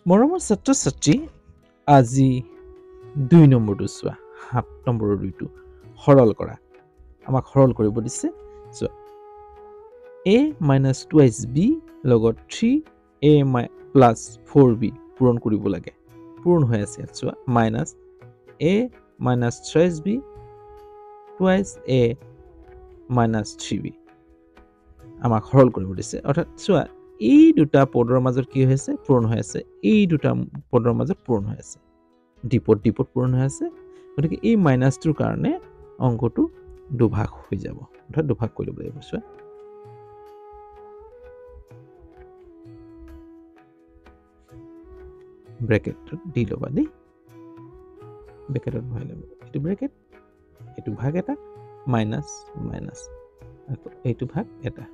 মৰমৰ ছাত্ৰ-ছাত্ৰী আজি 2 নম্বৰটো চোৱা 7 নম্বৰৰ 2টো সৰল কৰা আমাক সৰল কৰিব দিছে চোৱা a minus 2b লগত 3a plus 4b পূৰণ কৰিব লাগে পূৰণ হৈ আছে চোৱা minus a minus 3b twice a minus 3b আমাক সৰল কৰিব দিছে অৰ্থাৎ চোৱা এই দুটা পদৰ মাজত কি হৈছে পূৰণ হৈ আছে এই দুটা পদৰ মাজত পূৰণ হৈ আছে ডিপট পূৰণ হৈ আছে গতিকে এই মাইনাসটোৰ কাৰণে অংকটো দুভাগ হৈ যাব অৰ্থাৎ দুভাগ কৰি ল'ব লাগিব চোৱা ব্ৰেকেটত দি ল'বা দেই ব্ৰেকেটত ভৰাই ল'ব এইটো ব্ৰেকেট এইটো ভাগ এটা মাইনাস মাইনাস আকৌ এইটো ভাগ এটা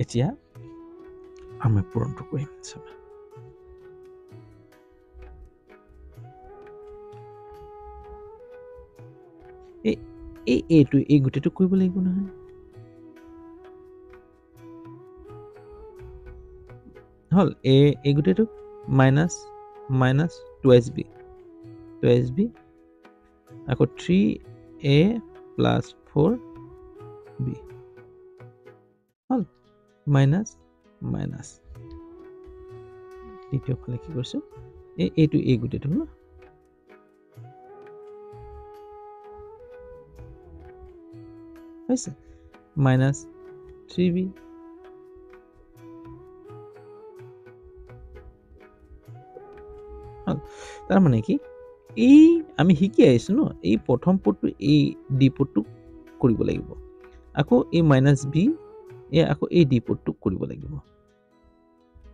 এতিয়া আমি পূৰণটো কৰিম চাবা এই গোটেইটো কৰিব লাগিব নহয় হল এই গোটেইটো মাইনাস মাইনাস 2b আকৌ 3a plus 4b হল মাইনাস মাইনাস দ্বিতীয় ফালে কি কৰিছো এইটো এই গোটেইটো ন হৈছে মাইনাস 3b তাৰ মানে কি এই আমি শিকি আইছো ন এই প্ৰথম পদটো এই ডি পদটো কৰিব লাগিব আকৌ এই মাইনাস b আকৌ এই ডি পদটো কৰিব লাগিব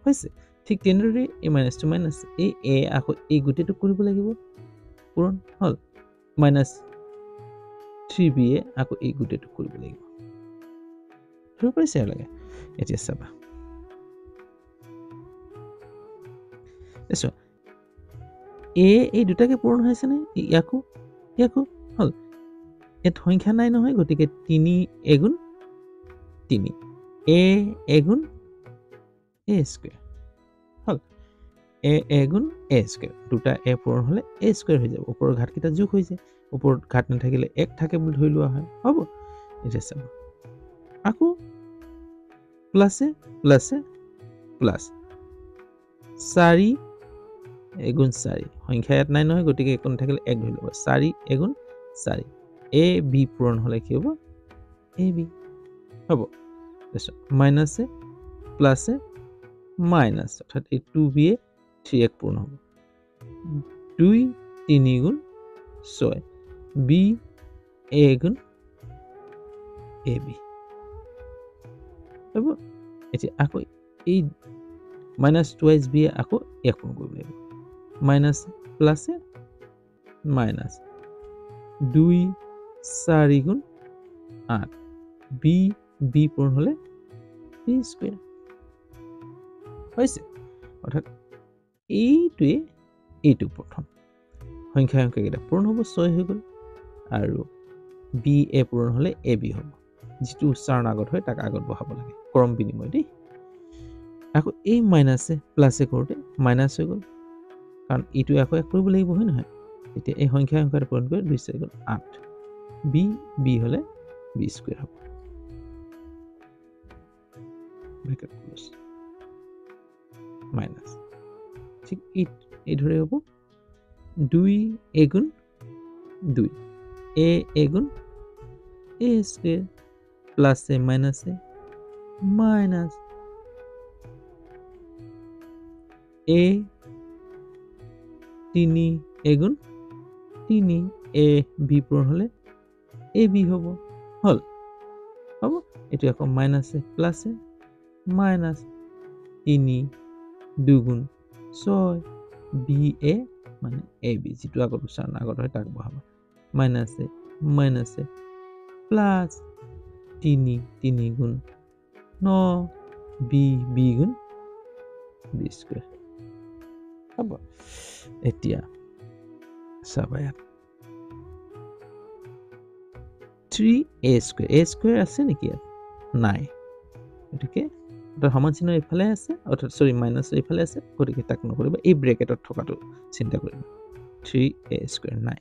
হৈছে ঠিক তেনেদৰে এই মাইনাসটো মাইনাস এই a আকৌ এই গোটেইটো কৰিব লাগিব পূৰণ হল মাইনাস 3b আকৌ এই গোটেইটো কৰিব লাগিব ধৰিব পাৰিছে লাগে এতিয়া চাবা এসো এই দুটাকে পূৰণ হৈছে নে ইয়াকো হল এত সংখ্যা নাই নহয় গতিকে 3 এগুণ 3 a এগুণ a square hall a এগুণ a square দুটা a পূৰণ হলে a স্কয়াৰ হৈ যাব ওপৰৰ ঘাতকেইটা যোগ হৈ যায় ওপৰত ঘাত নাথাকিলে 1 থাকে বুলি ধৰি লোৱা হয় হ'ব এটা চাব আকৌ প্লাসে প্লাস 4 এগুণ 4 সংখ্যা ইয়াত নাই নহয় গতিকে একো নাথাকিলে 1 ধৰি ল'ব 4 এগুণ 4 a b পূৰণ হলে কি হ'ব a b হ'ব দেখো মাইনাসে প্লাসে মাইনাস অর্থাৎ এই 2b 3 পূরণ হবে 2 3 গুণ 6 b a গুণ ab হ'ব এতিয়া আকৌ এই মাইনাস 2 b আকৌ 1 পূৰণ কৰিব লাগিব মাইনাস প্লাসে মাইনাস 2 4 গুণ 8 b পূৰণ হলে b স্কয়াৰ হৈছে অৰ্থাৎ এইটো প্ৰথম সংখ্যা কেইটা পূৰণ হ'ব 6 হৈ গ'ল আৰু b a পূৰণ হলে ab হ'ব যেটো উচ্চাৰণ আগত হয় তাক আগত বহাব লাগে ক্ৰম বিনিময় দেই আকৌ এই মাইনাসে প্লাসে কৰোতে মাইনাস হৈ গ'ল কাৰণ এইটো আকৌ এক কৰিব লাগিব হয় নহয় এতিয়া এই সংখ্যা পূৰণ কৰি 2 4 গুণ 8 b হলে b স্কয়াৰ হ'ব ব্ৰেকেট ক্লোজ মাইনাস ঠিক এই ধরে হবো 2 এগুণ 2 a এগুণ a স্কয়ার প্লাসে মাইনাসে মাইনাস a 3 এগুণ 3 a b পূরণ হলে a b হবো হল হবো এটো আকৌ মাইনাসে প্লাসে মাইনাস 3 2 গুণ 6 b a মানে a b যেটো আগত উচ্চাৰণ আগত হয় তাক বহাবা মাইনাসে প্লাস 3 গুণ 9 b গুণ b স্কয়ার হ'ব এতিয়া চাবা ইয়াত 3a² আছে নেকি ইয়াত নাই গতিকে এটা সমান চিহ্ন এইফালে আছে অৰ্থাৎ সৰি মাইনাছ এইফালে আছে গতিকে তাক নকৰিবা এই ব্ৰেকেটত থকাটো চিন্তা কৰিবা 3a² নাই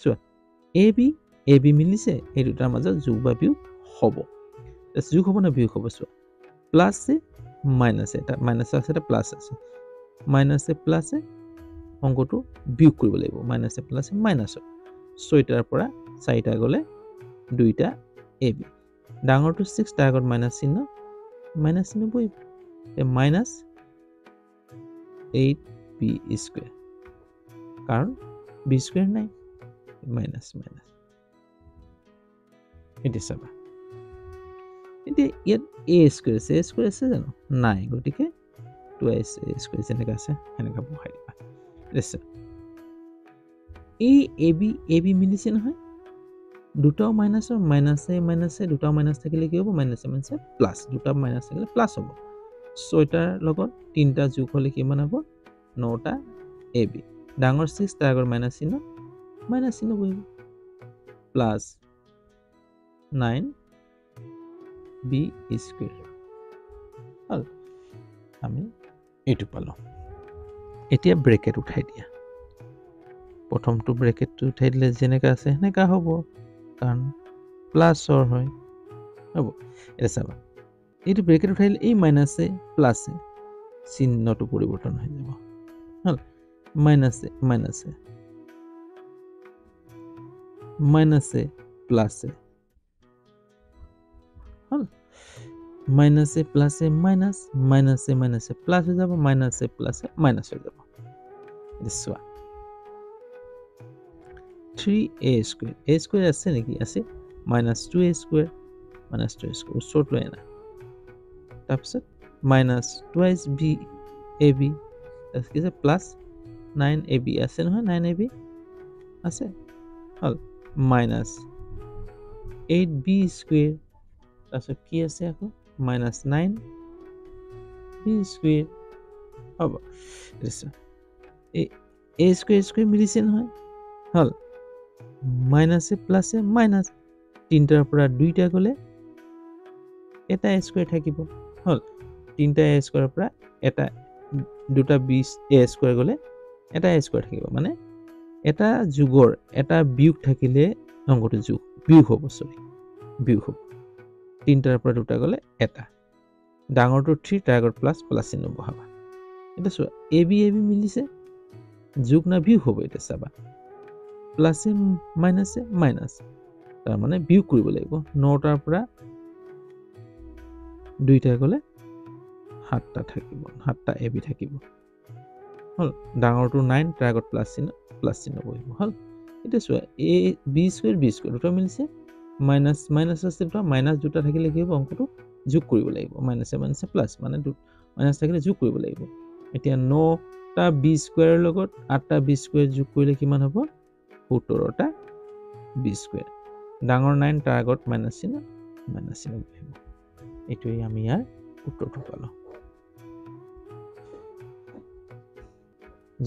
চোৱা ab মিলিছে এই দুটাৰ মাজত যোগ বা বিয়োগ হ'ব যোগ হ'ব না বিয়োগ হ'ব চোৱা প্লাছ এ মাইনাছ এটা মাইনাছ আছে এটা প্লাছ আছে মাইনাছ এ প্লাছ এ অংকটো বিয়োগ কৰিব লাগিব minus A plus A minus 6টাৰ পৰা 4টা গ'লে 2টা ab ডাঙৰটো 6 তাৰ আগত মাইনাছ চিহ্ন বহিব মাইনাছ 8b² কাৰণ b² নাই মাইনাছ এতিয়া চাবা এতিয়া ইয়াত a² আছে জানো নাই গতিকে 2a² যেনেকৈ আছে সেনেকৈ বহাই দিবা এই ab মিলিছে নহয় দুটাও মাইনাছৰ মাইনাছে দুটাও মাইনাছ থাকিলে কি হ'ব মাইনাছে প্লাছ দুটা মাইনাছ থাকিলে প্লাছ হ'ব 6টাৰ লগত 3টা যোগ হ'লে কিমান হ'ব 9টা ab ডাঙৰ 6 তাৰ আগত মাইনাছ চিহ্ন বহিব প্লাছ 9b² হ'ল আমি এইটো পালোঁ এতিয়া ব্ৰেকেট উঠাই দিয়া প্ৰথমটো ব্ৰেকেটটো উঠাই দিলে যেনেকৈ আছে সেনেকা হ'ব কাৰণ প্লাছৰ হয় হ'ব এটা চাবা এইটো ব্ৰেকেট উঠাই দিলে এই মাইনাছে প্লাছে চিহ্নটো পৰিৱৰ্তন হৈ যাব হ'ল মাইনাছে প্লাছে হ'ল মাইনাছে প্লাছে মাইনাছে প্লাছ হৈ যাব মাইনাছে প্লাছে মাইনাছ হৈ যাব চোৱা 3a² আছে নেকি আছে -2a² ওচৰত লৈ আনা তাৰপিছত -2ab কি আছে প্লাছ 9ab আছে নহয় 9ab আছে হ'ল -8b² তাৰপিছত কি আছে আকৌ -9b² হ'ব এই a² মিলিছে নহয় হ'ল মাইনাছে প্লাছে মাইনাছ 3টাৰ পৰা 2টা গ'লে এটা a² থাকিব হ'ল 3টা a² পৰা এটা 2টা a² গ'লে এটা a² থাকিব মানে এটা যোগৰ এটা বিয়োগ থাকিলে অংকটো বিয়োগ হ'ব 3টাৰ পৰা 2টা গ'লে এটা ডাঙৰটো 3 তাৰ আগত প্লাছ চিহ্ন বহাবা এটা চোৱা ab মিলিছে যোগ না বিয়োগ হ'ব এটা চাবা প্লাছে মাইনাছে মাইনাছ তাৰ মানে বিয়োগ কৰিব লাগিব 9টাৰ পৰা 2টা গ'লে 7টা থাকিব 7টা ab থাকিব হ'ল ডাঙৰটো 9 তাৰ আগত প্লাছ চিহ্ন বহিব হ'ল এতিয়া চোৱা b² দুটা মিলিছে মাইনাছ আছে দুটা মাইনাছ দুটা থাকিলে কি হ'ব অংকটো যোগ কৰিব লাগিব মাইনাছে প্লাছ মানে মাইনাছ থাকিলে যোগ কৰিব লাগিব এতিয়া 9টা b² লগত 8টা b² যোগ কৰিলে কিমান হ'ব 17টা b² ডাঙৰ 9 তাৰ আগত মাইনাছ চিহ্ন বহিব এইটোৱেই আমি ইয়াৰ উত্তৰটো পালোঁ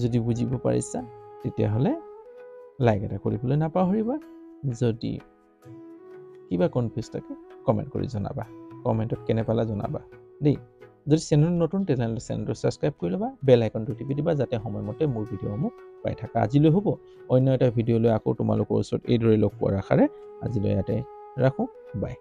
যদি বুজিব পাৰিছা তেতিয়াহ'লে লাইক এটা কৰিবলৈ নাপাহৰিবা যদি কিবা কনফিউজ থাকে কমেণ্ট কৰি জনাবা কমেণ্টত কেনে পালা জনাবা দেই যদি চেনেল নতুন তেতিয়াহ'লে চেনেলটো ছাবস্ক্ৰাইব কৰি ল'বা বেল আইকনটো টিপি দিবা যাতে সময়মতে মোৰ ভিডিঅ'সমূহ পাই থাকা আজিলৈ হ'ব অন্য এটা ভিডিঅ'লৈ আকৌ তোমালোকৰ ওচৰত এইদৰে লগ পোৱাৰ আশাৰে আজিলৈ ইয়াতে ৰাখোঁ বাই